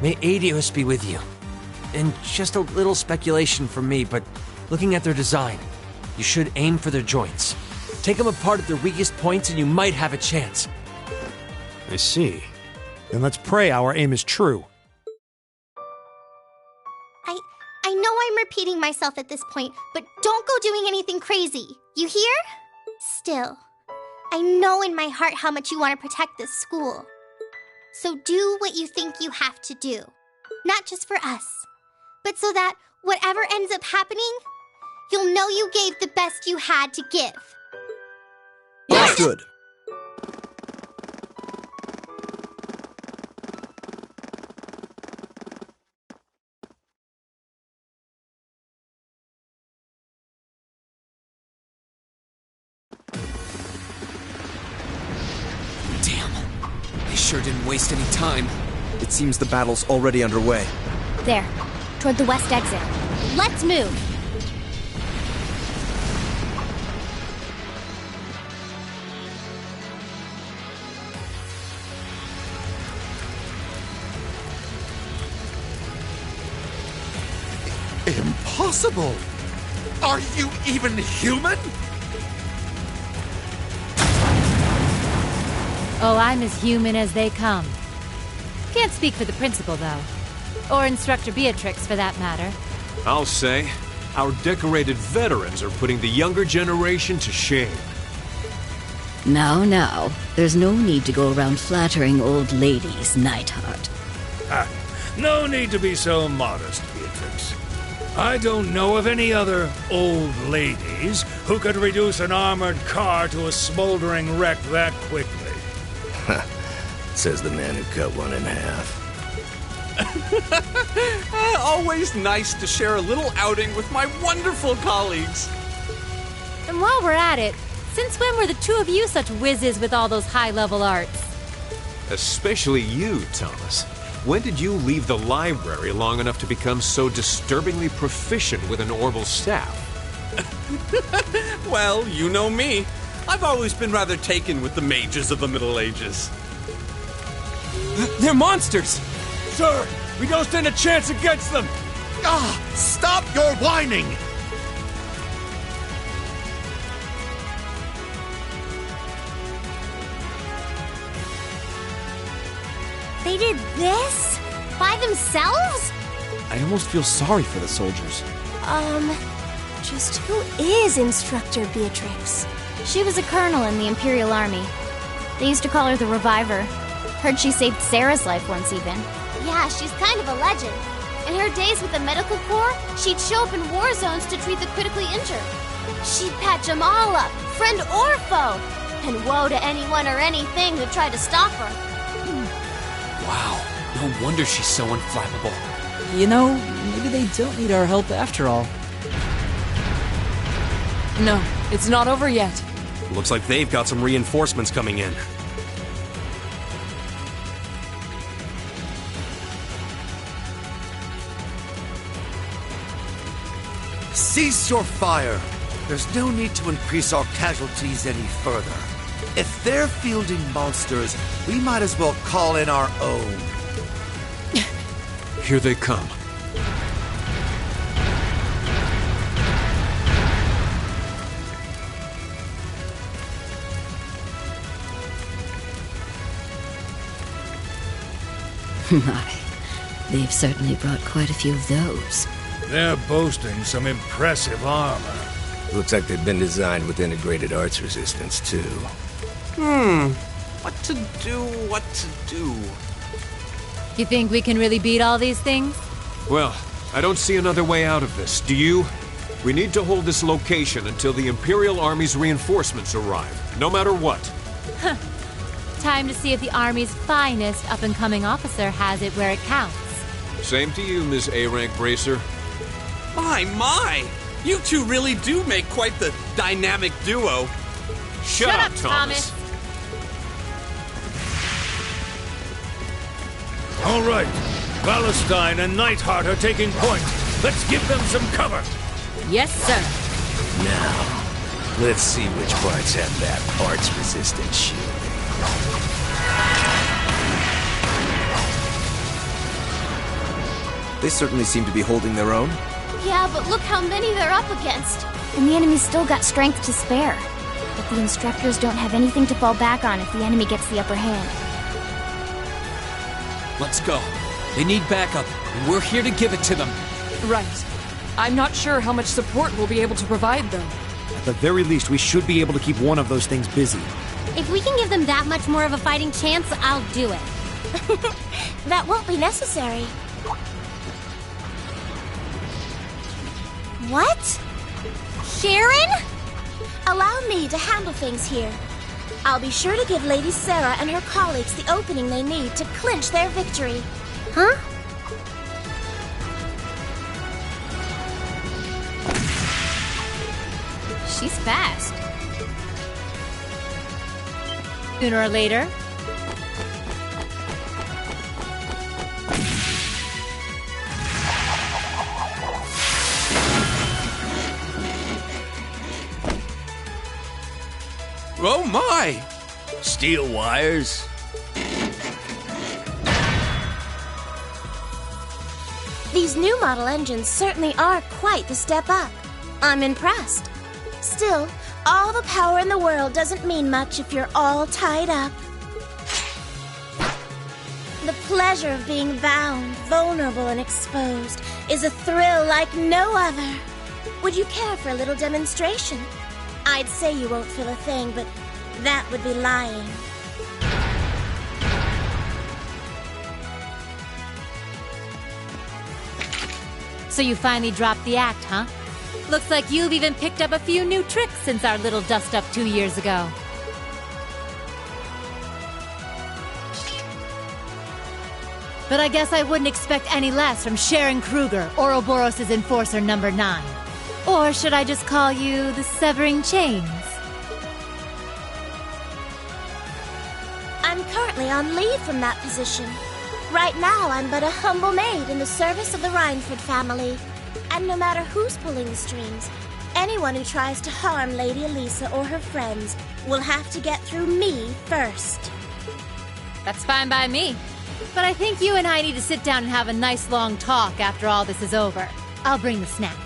May Adios be with you. And just a little speculation from me, but looking at their design, you should aim for their joints. Take them apart at their weakest points and you might have a chance. I see. Then let's pray our aim is true. I know I'm repeating myself at this point, but don't go doing anything crazy. You hear? Still, I know in my heart how much you want to protect this school. So do what you think you have to do. Not just for us, but so that whatever ends up happening, you'll know you gave the best you had to give. That's good. They sure didn't waste any time. It seems the battle's already underway. There, toward the west exit. Let's move! Impossible! Are you even human? Oh, I'm as human as they come. Can't speak for the principal, though. Or Instructor Beatrix, for that matter. I'll say, our decorated veterans are putting the younger generation to shame. Now, there's no need to go around flattering old ladies, Neidhart. No need to be so modest, Beatrix. I don't know of any other old ladies who could reduce an armored car to a smoldering wreck that quickly. Says the man who cut one in half. Always nice to share a little outing with my wonderful colleagues. And while we're at it, since when were the two of you such whizzes with all those high-level arts? Especially you, Thomas. When did you leave the library long enough to become so disturbingly proficient with an orbital staff? Well, you know me. I've always been rather taken with the mages of the Middle Ages. They're monsters! Sir, we don't stand a chance against them! Stop your whining! They did this? By themselves? I almost feel sorry for the soldiers. Just who is Instructor Beatrix? She was a colonel in the Imperial Army. They used to call her the Reviver. Heard she saved Sarah's life once even. Yeah, she's kind of a legend. In her days with the medical corps, she'd show up in war zones to treat the critically injured. She'd patch them all up, friend or foe. And woe to anyone or anything who tried to stop her. Wow, no wonder she's so inflammable. You know, maybe they don't need our help after all. No, it's not over yet. Looks like they've got some reinforcements coming in. Cease your fire. There's no need to increase our casualties any further. If they're fielding monsters, we might as well call in our own. Here they come. My, they've certainly brought quite a few of those. They're boasting some impressive armor. Looks like they've been designed with integrated arts resistance, too. What to do? You think we can really beat all these things? Well, I don't see another way out of this, do you? We need to hold this location until the Imperial Army's reinforcements arrive, no matter what. Time to see if the Army's finest up-and-coming officer has it where it counts. Same to you, Ms. A-Rank Bracer. My! You two really do make quite the dynamic duo. Shut up, Thomas. All right, Valentine and Neidhart are taking point. Let's give them some cover. Yes, sir. Now, let's see which parts have that arts-resistant shielding. They certainly seem to be holding their own. Yeah, but look how many they're up against. And the enemy's still got strength to spare. But the instructors don't have anything to fall back on if the enemy gets the upper hand. Let's go. They need backup, and we're here to give it to them. Right. I'm not sure how much support we'll be able to provide, though. At the very least, we should be able to keep one of those things busy. If we can give them that much more of a fighting chance, I'll do it. That won't be necessary. What? Sharon? Allow me to handle things here. I'll be sure to give Lady Sarah and her colleagues the opening they need to clinch their victory. Huh? She's fast. Sooner or later. Oh my! Steel wires. These new model engines certainly are quite the step up. I'm impressed. Still, all the power in the world doesn't mean much if you're all tied up. The pleasure of being bound, vulnerable, and exposed is a thrill like no other. Would you care for a little demonstration? I'd say you won't feel a thing, but that would be lying. So you finally dropped the act, huh? Looks like you've even picked up a few new tricks since our little dust-up 2 years ago. But I guess I wouldn't expect any less from Sharon Kruger, Ouroboros' Enforcer number 9. Or should I just call you the Severing Chains? I'm currently on leave from that position. Right now, I'm but a humble maid in the service of the Rhineford family. And no matter who's pulling the strings, anyone who tries to harm Lady Elisa or her friends will have to get through me first. That's fine by me. But I think you and I need to sit down and have a nice long talk after all this is over. I'll bring the snacks.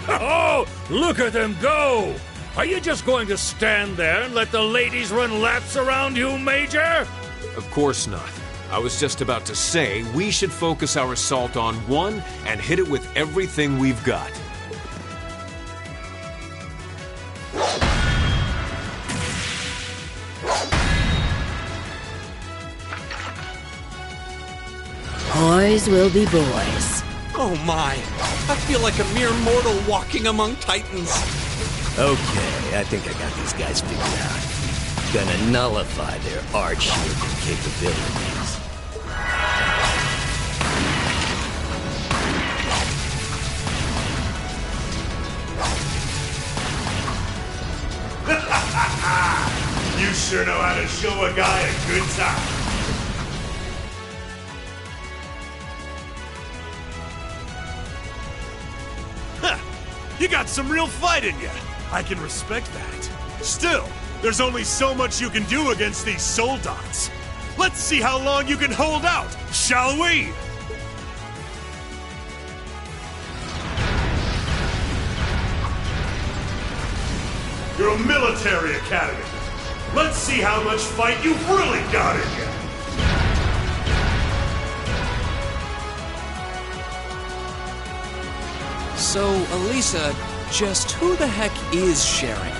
Oh, look at them go! Are you just going to stand there and let the ladies run laps around you, Major? Of course not. I was just about to say we should focus our assault on one and hit it with everything we've got. Boys will be boys. Oh my! I feel like a mere mortal walking among titans. Okay, I think I got these guys figured out. Gonna nullify their arch-shielding capabilities. You sure know how to show a guy a good time. You got some real fight in you. I can respect that. Still, there's only so much you can do against these soldats. Let's see how long you can hold out, shall we? You're a military academy. Let's see how much fight you've really got in you. So, Elisa, just who the heck is Sharon?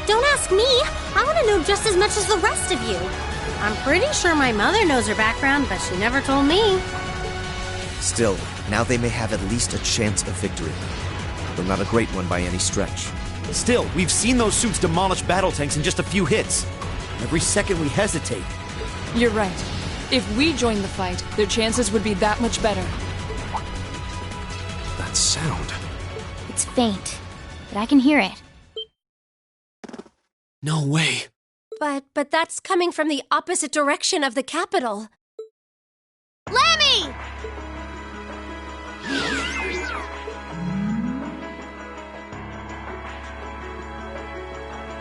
Don't ask me. I want to know just as much as the rest of you. I'm pretty sure my mother knows her background, but she never told me. Still, now they may have at least a chance of victory. Though not a great one by any stretch. Still, we've seen those suits demolish battle tanks in just a few hits. Every second we hesitate. You're right. If we join the fight, their chances would be that much better. That sound. It's faint, but I can hear it. No way. But that's coming from the opposite direction of the capital. Lammy!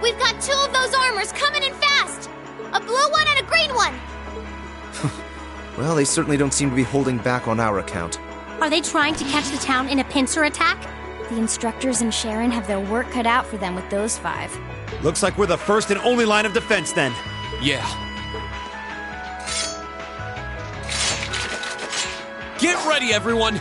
We've got 2 of those armors coming in fast! A blue one and a green one! Well, they certainly don't seem to be holding back on our account. Are they trying to catch the town in a pincer attack? The instructors and Sharon have their work cut out for them with those 5. Looks like we're the first and only line of defense then. Yeah. Get ready, everyone!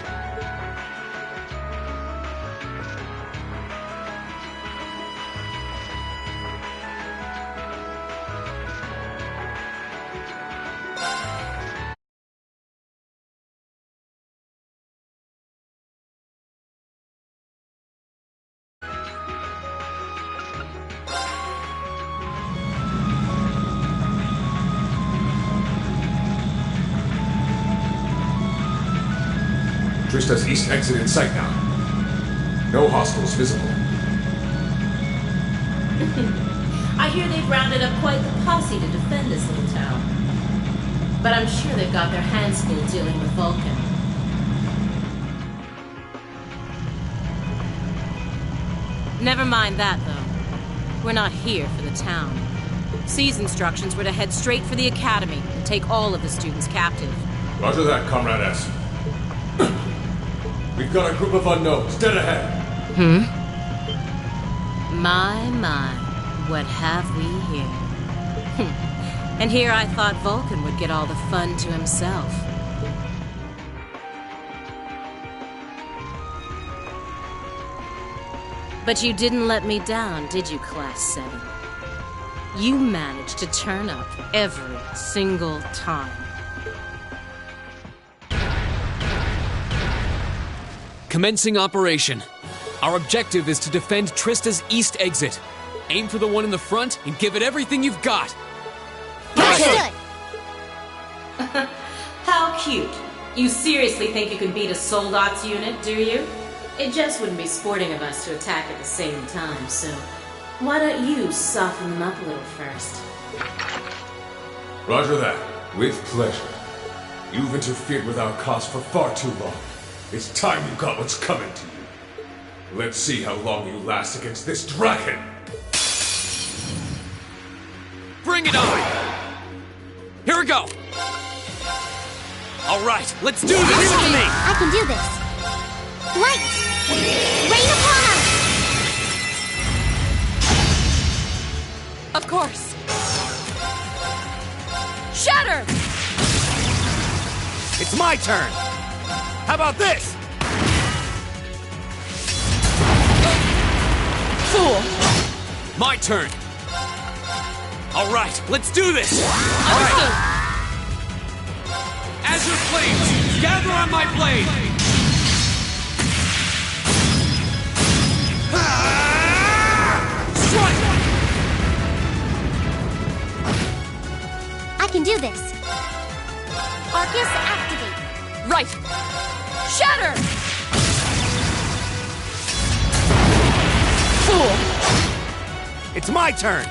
Trista's east exit in sight now. No hostiles visible. I hear they've rounded up quite the posse to defend this little town. But I'm sure they've got their hands full dealing with Vulcan. Never mind that, though. We're not here for the town. C's instructions were to head straight for the academy and take all of the students captive. Roger that, Comrade S. We've got a group of unknowns dead ahead. My, what have we here? And here I thought Vulcan would get all the fun to himself. But you didn't let me down, did you, Class 7? You managed to turn up every single time. Commencing operation. Our objective is to defend Trista's east exit. Aim for the one in the front and give it everything you've got. Understood. How cute. You seriously think you can beat a Soldot's unit, do you? It just wouldn't be sporting of us to attack at the same time, so why don't you soften them up a little first? Roger that. With pleasure. You've interfered with our cause for far too long. It's time you got what's coming to you. Let's see how long you last against this dragon. Bring it on! Here we go! Alright, let's do this! Leave it to me! I can do this! Light! Rain upon us! Of course! Shatter! It's my turn! How about this? Fool! My turn! Alright, let's do this! Understood! Azure flames! Gather on my blade! Strike! I can do this! Arcus, activate! Right! Shatter! Fool! It's my turn!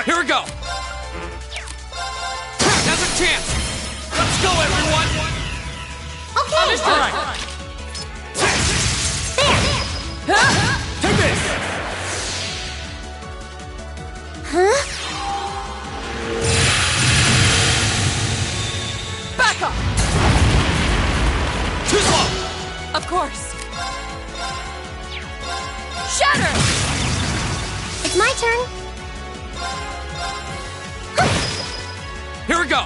Here we go! Now's a chance! Let's go, everyone! Okay! Understood! All right. There! Take this! Huh? Back up! Too slow! Of course! Shatter! It's my turn! Here we go!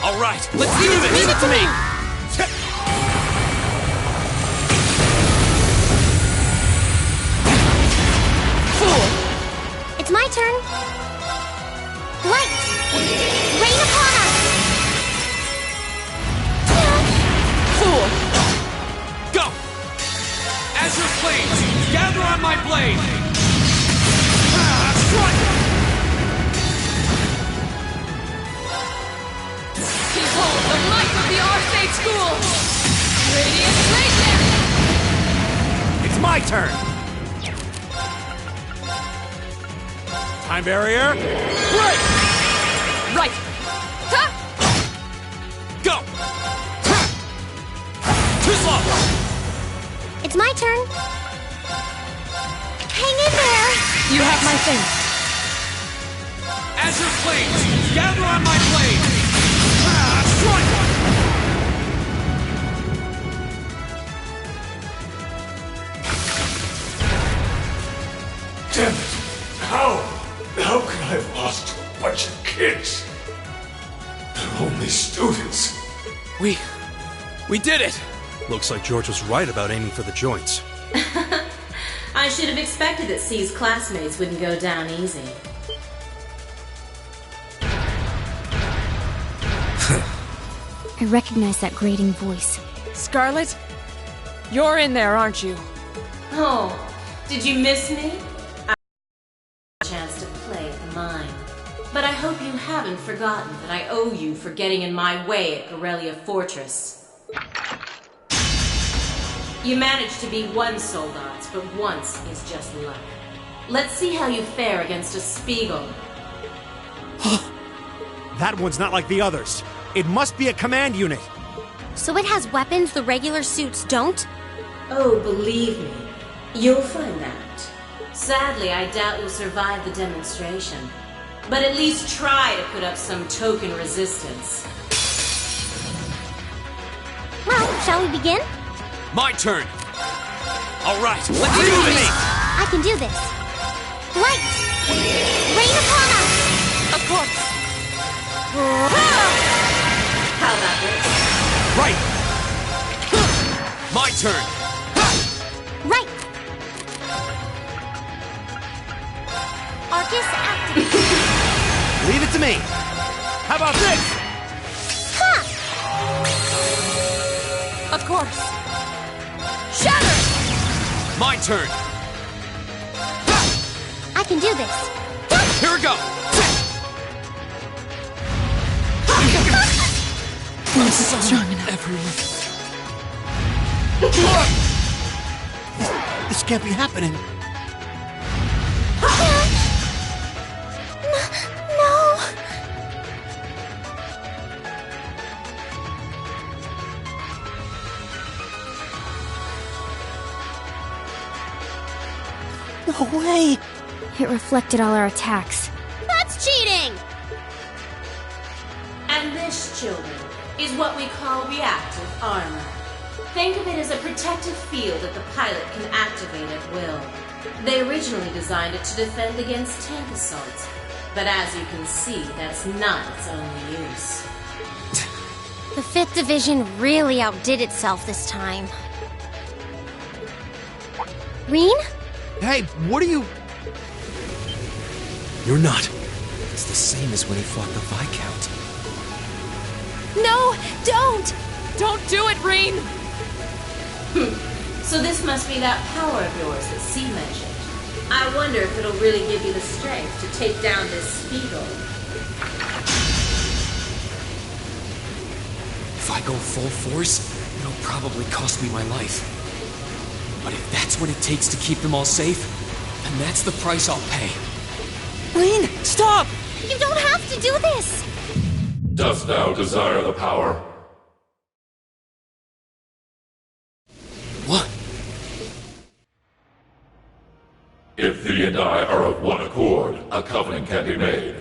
Alright, let's do this! Leave it to me! Fool! It's my turn! Light! Rain upon us! Fool! Go! Azure flames! Gather on my blade! Strike! Behold the might of the Arcade School! Radiant Blaze! It's my turn! Time barrier! Break! Right! Ha! Go! Too slow! It's my turn. Hang in there! You have my thing. Azure Flames, gather on my blade! Strike one! Damn it! How could I have lost to a bunch of kids? They're only students. We did it! Looks like George was right about aiming for the joints. I should have expected that C's classmates wouldn't go down easy. I recognize that grating voice. Scarlet? You're in there, aren't you? Oh, did you miss me? I had a chance to play at mine. But I hope you haven't forgotten that I owe you for getting in my way at Corellia Fortress. You managed to be one Soldat, but once is just luck. Let's see how you fare against a Spiegel. That one's not like the others. It must be a command unit. So it has weapons the regular suits don't? Oh, believe me, you'll find that. Sadly, I doubt you'll survive the demonstration. But at least try to put up some token resistance. Well, shall we begin? My turn! Alright, let's do this! I can do this. Light! Rain upon us! Of course. How about this? Right! My turn! Right! Arcus activated. Leave it to me. How about this? Ha! Of course. Shatter! My turn! I can do this. Here we go! This is strong enough. This can't be happening. No! No way! It reflected all our attacks. That's cheating! And this, children, is what we call reactive armor. Think of it as a protective field that the pilot can activate at will. They originally designed it to defend against tank assaults, but as you can see, that's not its only use. The 5th Division really outdid itself this time. Reen? Hey, what are you... You're not. It's the same as when he fought the Viscount. No! Don't! Don't do it, Reen! So this must be that power of yours that C mentioned. I wonder if it'll really give you the strength to take down this Spiegel. If I go full force, it'll probably cost me my life. But if that's what it takes to keep them all safe, then that's the price I'll pay. Reen, stop! You don't have to do this! Dost thou desire the power? What? If thee and I are of one accord, a covenant can be made.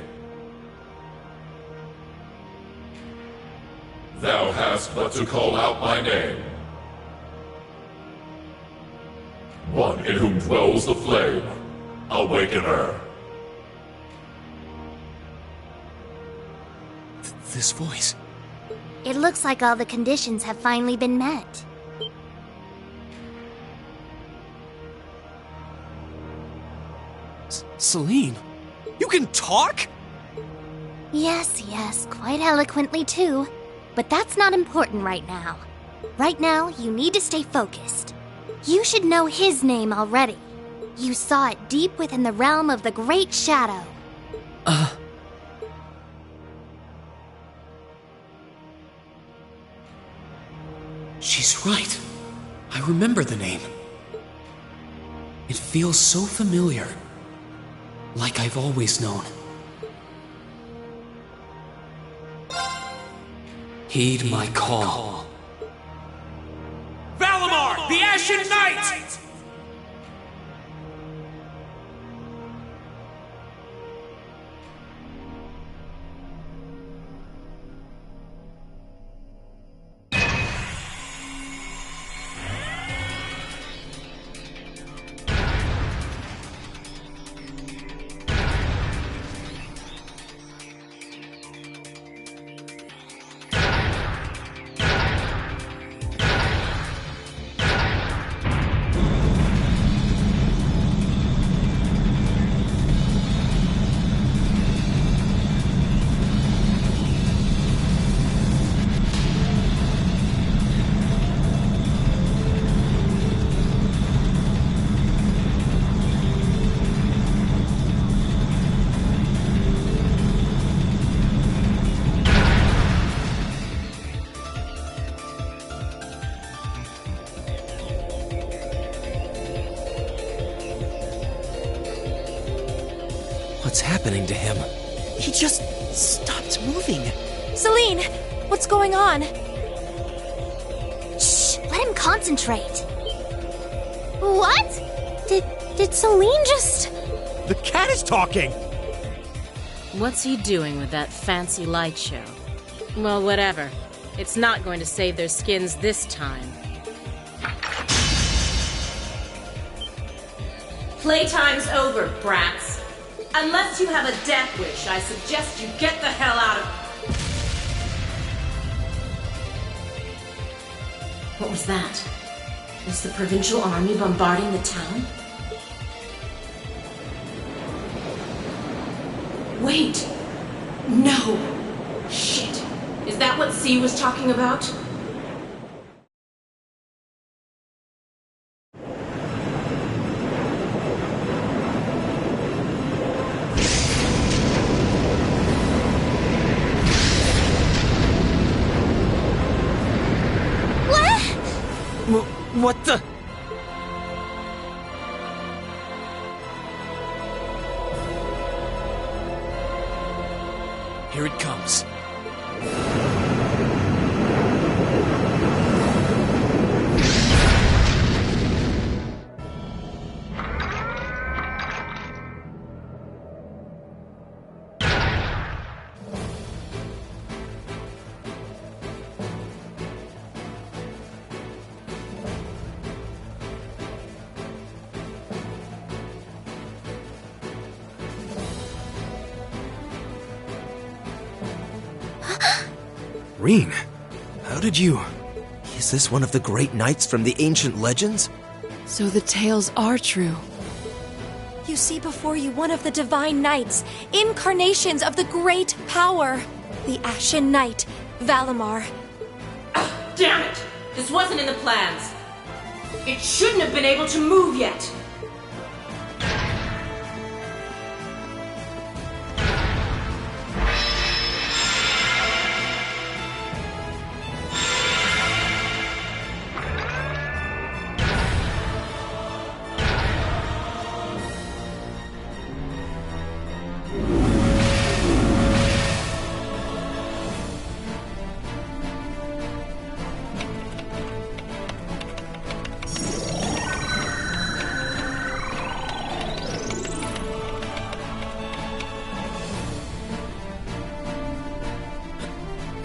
Thou hast but to call out my name. One in whom dwells the flame. Awaken her. This voice. It looks like all the conditions have finally been met. Celine, you can talk? Yes, quite eloquently too. But that's not important right now. Right now, you need to stay focused. You should know his name already. You saw it deep within the realm of the Great Shadow. She's right. I remember the name. It feels so familiar. Like I've always known. Heed my call. Valimar, the Ashen Knight! What's happening to him? He just stopped moving. Celine, what's going on? Shh, let him concentrate. What? Did Celine just... The cat is talking! What's he doing with that fancy light show? Well, whatever. It's not going to save their skins this time. Playtime's over, brats. Unless you have a death wish, I suggest you get the hell out of... What was that? Is the provincial army bombarding the town? Wait! No! Shit! Is that what C was talking about? What the? Here it comes. Reen, how did you... Is this one of the great knights from the ancient legends? So the tales are true. You see before you one of the divine knights, incarnations of the great power. The Ashen Knight, Valimar. Damn it! This wasn't in the plans. It shouldn't have been able to move yet.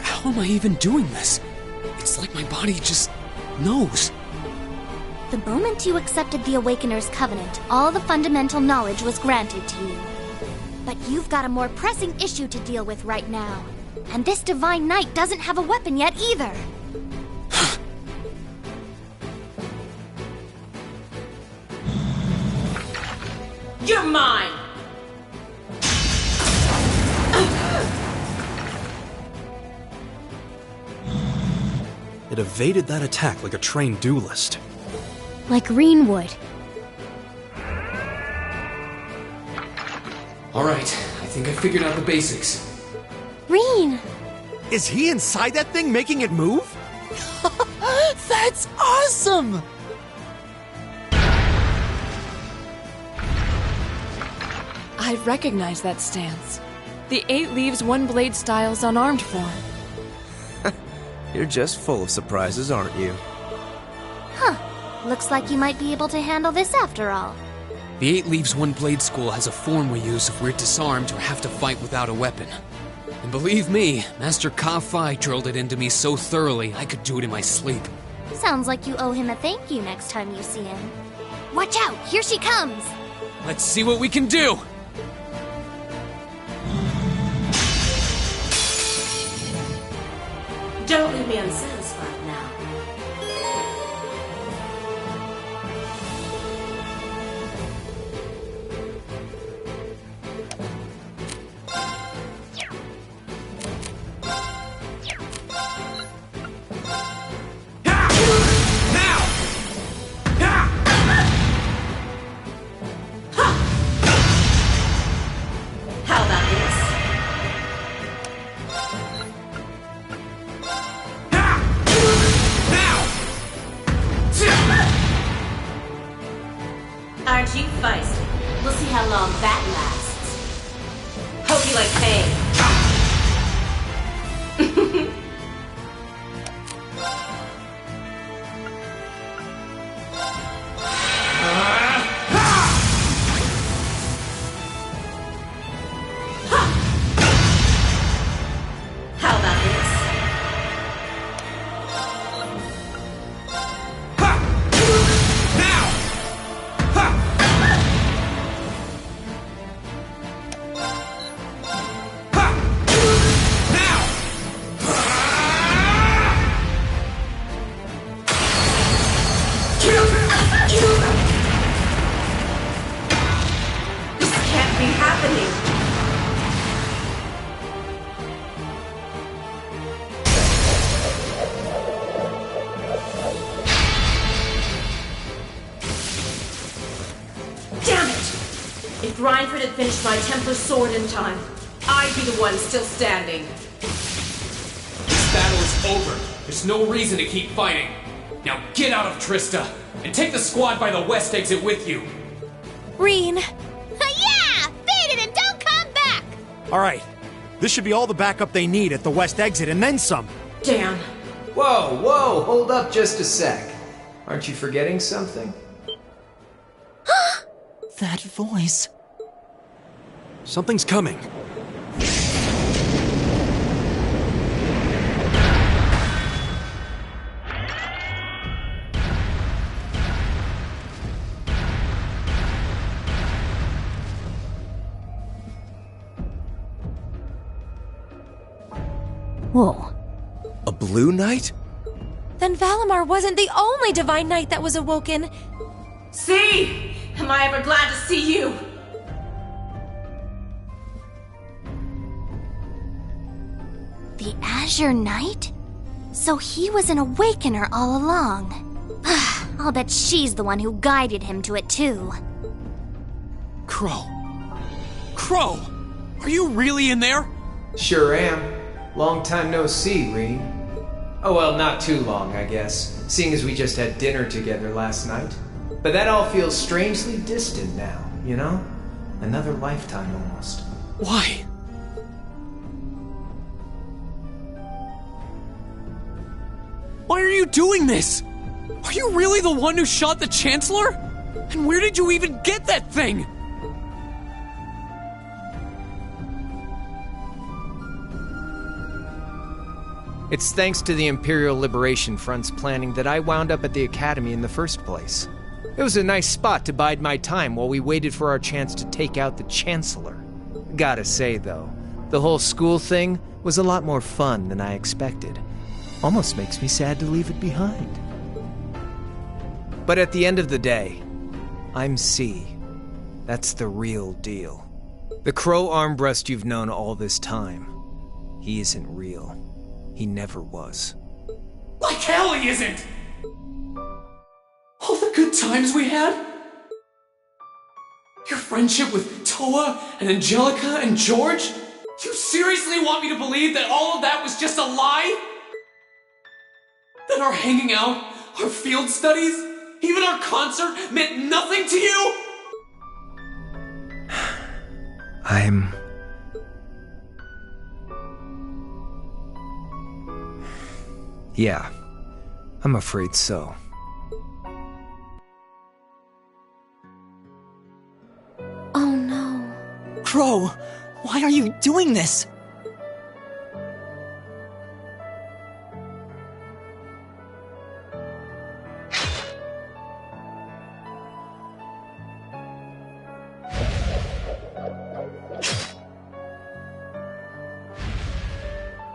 How am I even doing this? It's like my body just knows. The moment you accepted the Awakener's Covenant, all the fundamental knowledge was granted to you. But you've got a more pressing issue to deal with right now. And this Divine Knight doesn't have a weapon yet either. You're mine! It evaded that attack like a trained duelist. Like Greenwood. Alright, I think I figured out the basics. Reen! Is he inside that thing making it move? That's awesome! I recognize that stance. The 8 leaves 1 blade style's unarmed form. You're just full of surprises, aren't you? Huh. Looks like you might be able to handle this after all. The 8 Leaves One Blade School has a form we use if we're disarmed or have to fight without a weapon. And believe me, Master Ka-Fi drilled it into me so thoroughly I could do it in my sleep. Sounds like you owe him a thank you next time you see him. Watch out! Here she comes! Let's see what we can do! Don't leave me unsatisfied now. How about this? Aren't you feisty? We'll see how long that lasts. Hope you like pain. How about this? This can't be happening. Damn it! If Reinford had finished my Templar sword in time, I'd be the one still standing. This battle is over. There's no reason to keep fighting. Now get out of Trista, and take the squad by the west exit with you. Reen! Yeah! Beat it and don't come back! Alright, this should be all the backup they need at the west exit and then some. Damn. Whoa, whoa, hold up just a sec. Aren't you forgetting something? That voice. Something's coming. Whoa. A blue knight? Then Valimar wasn't the only divine knight that was awoken. See? Am I ever glad to see you? The Azure Knight? So he was an awakener all along. I'll bet she's the one who guided him to it too. Crow. Crow! Are you really in there? Sure am. Long time no see, Reen. Oh well, not too long, I guess, seeing as we just had dinner together last night. But that all feels strangely distant now, you know? Another lifetime almost. Why? Why are you doing this? Are you really the one who shot the Chancellor? And where did you even get that thing? It's thanks to the Imperial Liberation Front's planning that I wound up at the Academy in the first place. It was a nice spot to bide my time while we waited for our chance to take out the Chancellor. Gotta say, though, the whole school thing was a lot more fun than I expected. Almost makes me sad to leave it behind. But at the end of the day, I'm C. That's the real deal. The Crow Armbrust you've known all this time, he isn't real. He never was. Like hell he isn't! All the good times we had? Your friendship with Toa and Angelica and George? You seriously want me to believe that all of that was just a lie? That our hanging out, our field studies, even our concert meant nothing to you? Yeah, I'm afraid so. Crow, why are you doing this?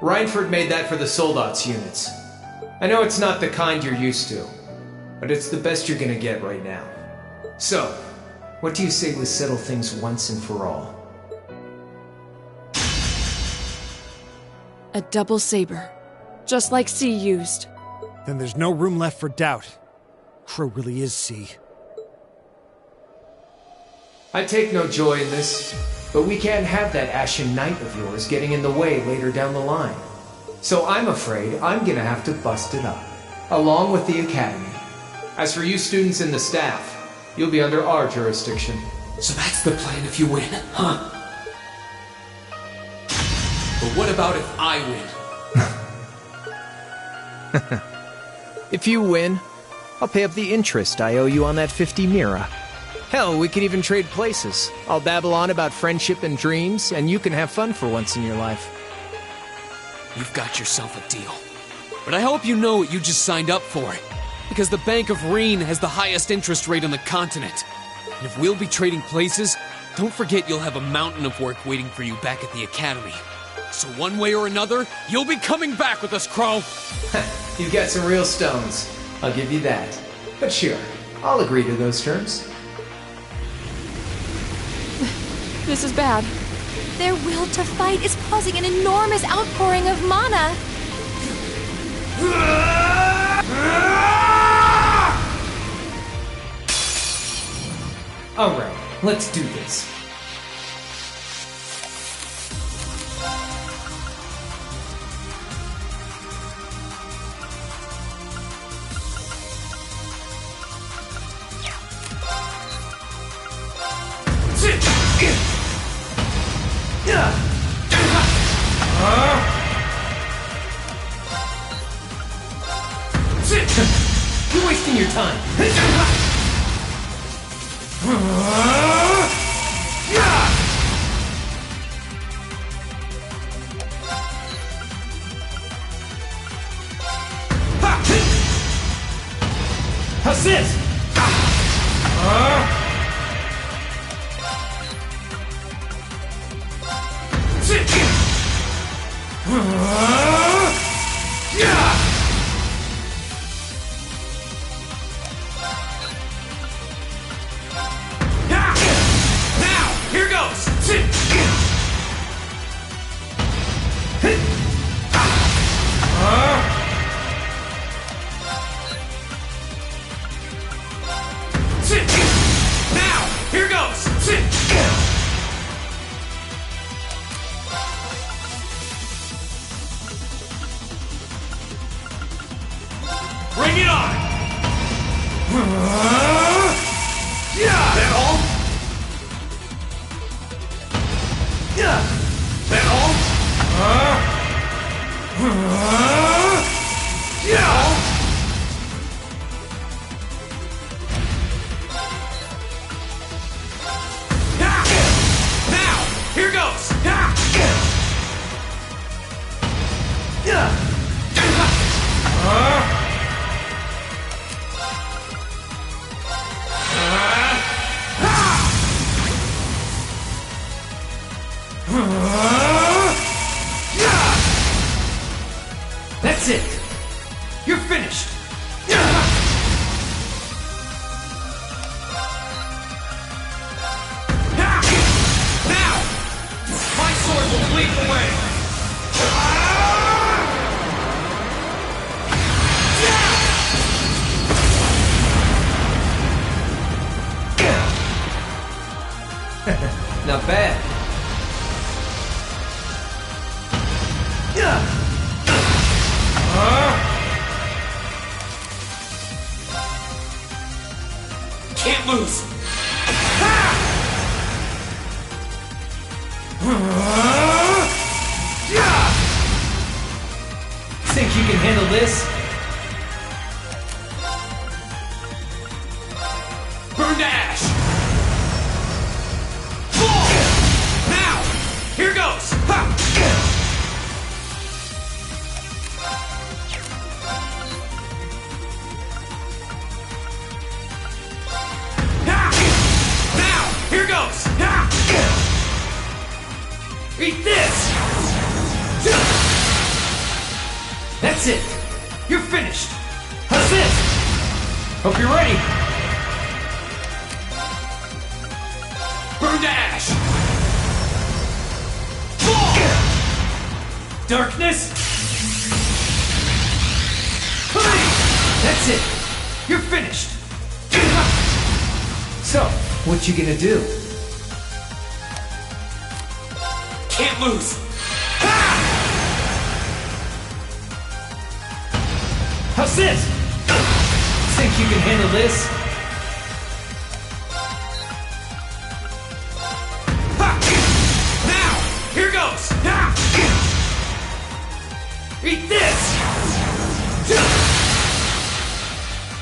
Reinford made that for the Soldats units. I know it's not the kind you're used to, but it's the best you're gonna get right now. So, what do you say we settle things once and for all? A double saber. Just like C used. Then there's no room left for doubt. Crow really is C. I take no joy in this, but we can't have that Ashen Knight of yours getting in the way later down the line. So I'm afraid I'm gonna have to bust it up, along with the Academy. As for you students and the staff, you'll be under our jurisdiction. So that's the plan if you win, huh? But what about if I win? If you win, I'll pay up the interest I owe you on that 50 Mira. Hell, we could even trade places. I'll babble on about friendship and dreams, and you can have fun for once in your life. You've got yourself a deal. But I hope you know what you just signed up for. Because the Bank of Reen has the highest interest rate on the continent. And if we'll be trading places, don't forget you'll have a mountain of work waiting for you back at the Academy. So one way or another, you'll be coming back with us, Crow! You've got some real stones. I'll give you that. But sure, I'll agree to those terms. This is bad. Their will to fight is causing an enormous outpouring of mana. Alright, let's do this. You're wasting your time. Assist! Bring it on! That all? That all? Now! Here goes! That's it! You're finished! Now! My sword will lead the way! Not bad. Can't lose! Think you can handle this? Burn to ash! Fall! Eat this! That's it! You're finished! How's this? Hope you're ready! Burn to ash! Darkness! That's it! You're finished! So, what you gonna do? Can't lose! How's this? Think you can handle this? Now! Here goes! Eat this!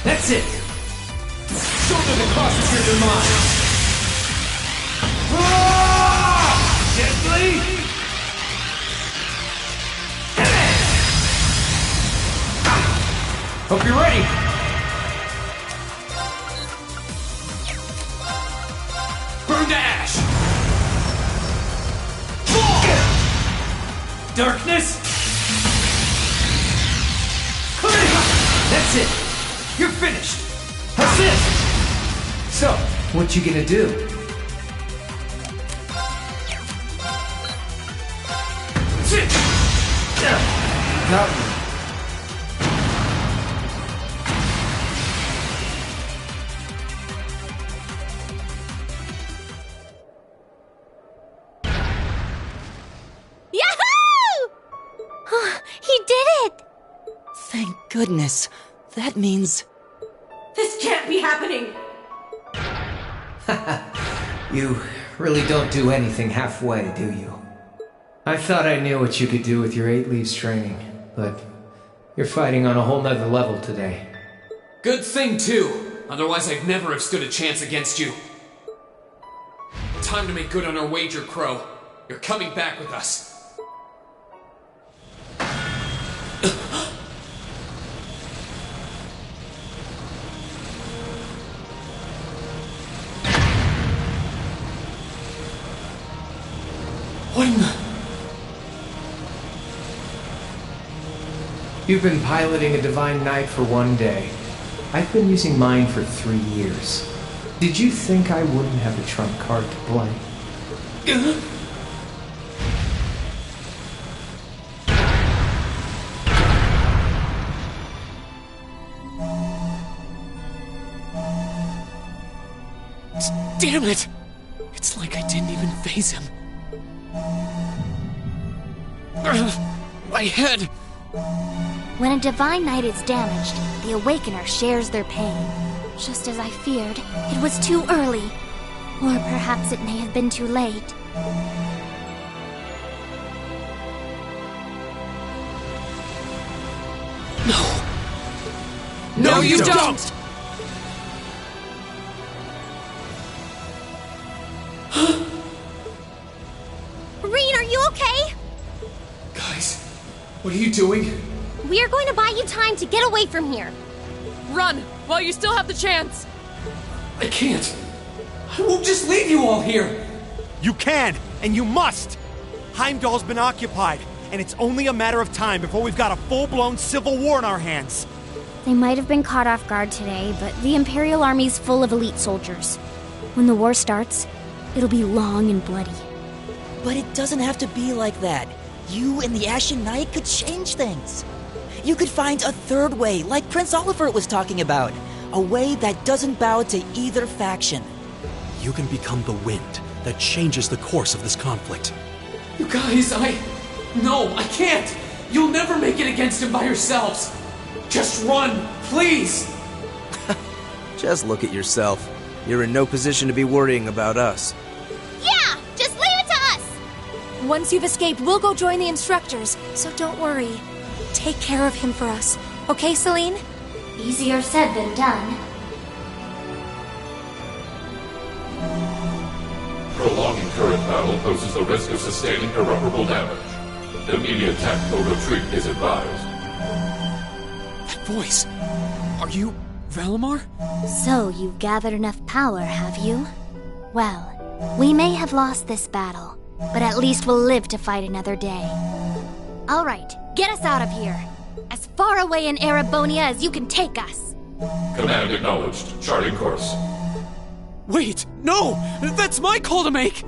That's it! Shoulder the crosses your demise! Gently! Hope you're ready! Burn to ash! Darkness! That's it! You're finished! How's this? So, what you gonna do? Got me. He did it! Thank goodness. That means... This can't be happening! You really don't do anything halfway, do you? I thought I knew what you could do with your 8 leaves training, but you're fighting on a whole nother level today. Good thing, too. Otherwise, I'd never have stood a chance against you. Time to make good on our wager, Crow. You're coming back with us. What in the... You've been piloting a Divine Knight for 1 day. I've been using mine for 3 years. Did you think I wouldn't have a trump card to play? Damn it! It's like I didn't even faze him. My head! When a Divine Knight is damaged, the Awakener shares their pain. Just as I feared, it was too early. Or perhaps it may have been too late. No, you don't! Rean, are you okay? Guys, what are you doing? We are going to buy you time to get away from here. Run, while you still have the chance! I can't. I won't just leave you all here. You can, and you must! Heimdall's been occupied, and it's only a matter of time before we've got a full-blown civil war in our hands. They might have been caught off guard today, but the Imperial Army's full of elite soldiers. When the war starts, it'll be long and bloody. But it doesn't have to be like that. You and the Ashen Knight could change things. You could find a third way, like Prince Oliver was talking about. A way that doesn't bow to either faction. You can become the wind that changes the course of this conflict. You guys, No, I can't! You'll never make it against him by yourselves! Just run, please! Just look at yourself. You're in no position to be worrying about us. Yeah! Just leave it to us! Once you've escaped, we'll go join the instructors, so don't worry. Take care of him for us. Okay, Celine? Easier said than done. Prolonging current battle poses the risk of sustaining irreparable damage. Immediate tactical retreat is advised. That voice! Are you Valimar? So you've gathered enough power, have you? Well, we may have lost this battle, But at least we'll live to fight another day. All right, get us out of here. As far away in Erebonia as you can take us. Command acknowledged. Charting course. Wait, no! That's my call to make!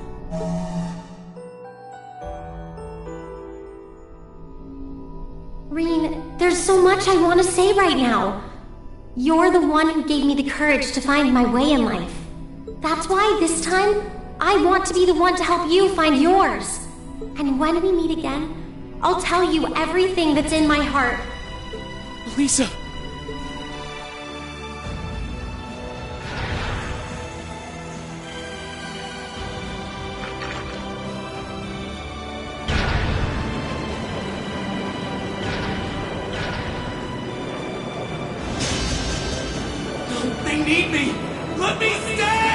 Reen, there's so much I want to say right now. You're the one who gave me the courage to find my way in life. That's why this time, I want to be the one to help you find yours. And when we meet again, I'll tell you everything that's in my heart. Lisa! They need me! Let me stay!